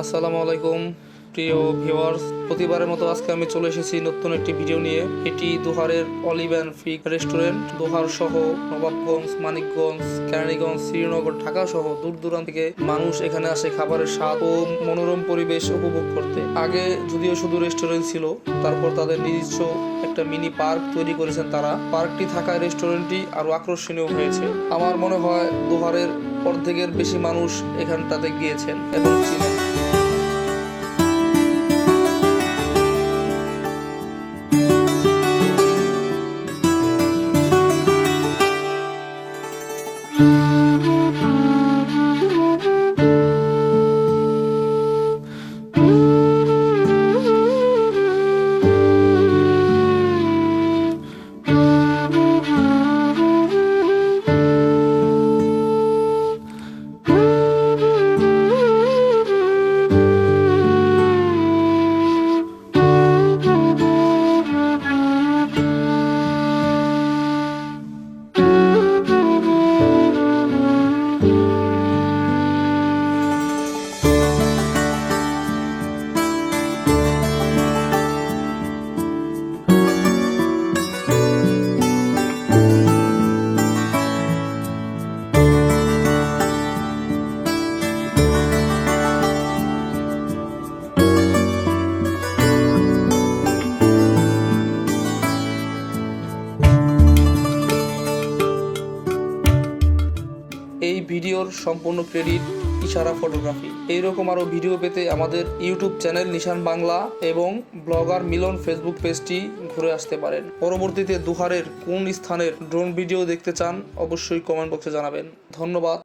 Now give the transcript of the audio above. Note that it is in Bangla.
আসসালামু আলাইকুম প্রিয় ভিউয়ার্স, প্রতিবারের মতো আজকে আমি চলে এসেছি নতুন একটি ভিডিও নিয়ে। এটি দোহারের অলিভ অ্যান্ড ফিগ রেস্টুরেন্ট। দোহার সহ নবাবগঞ্জ, মানিকগঞ্জ, কেরানীগঞ্জ, শ্রীনগর, ঢাকা সহ দূর দূরান্ত থেকে মানুষ এখানে আসে খাবারের স্বাদ ও মনোরম পরিবেশ উপভোগ করতে। আগে যদিও শুধু রেস্টুরেন্ট ছিল, তারপর তাদের নিজস্ব একটা মিনি পার্ক তৈরি করেছেন তারা। পার্কটি থাকায় রেস্টুরেন্টটি আরো আকর্ষণীয় হয়েছে। আমার মনে হয় দোহারের অর্ধেকের বেশি মানুষ এখানটাতে গিয়েছেন এবং ছিলেন। এই ভিডিওর সম্পূর্ণ ক্রেডিট ইশারা ফটোগ্রাফি। এইরকম আরও ভিডিও পেতে আমাদের ইউটিউব চ্যানেল নিশান বাংলা এবং ব্লগার মিলন ফেসবুক পেজটি ঘুরে আসতে পারেন। পরবর্তীতে দোহারের কোন স্থানের ড্রোন ভিডিও দেখতে চান অবশ্যই কমেন্ট বক্সে জানাবেন। ধন্যবাদ।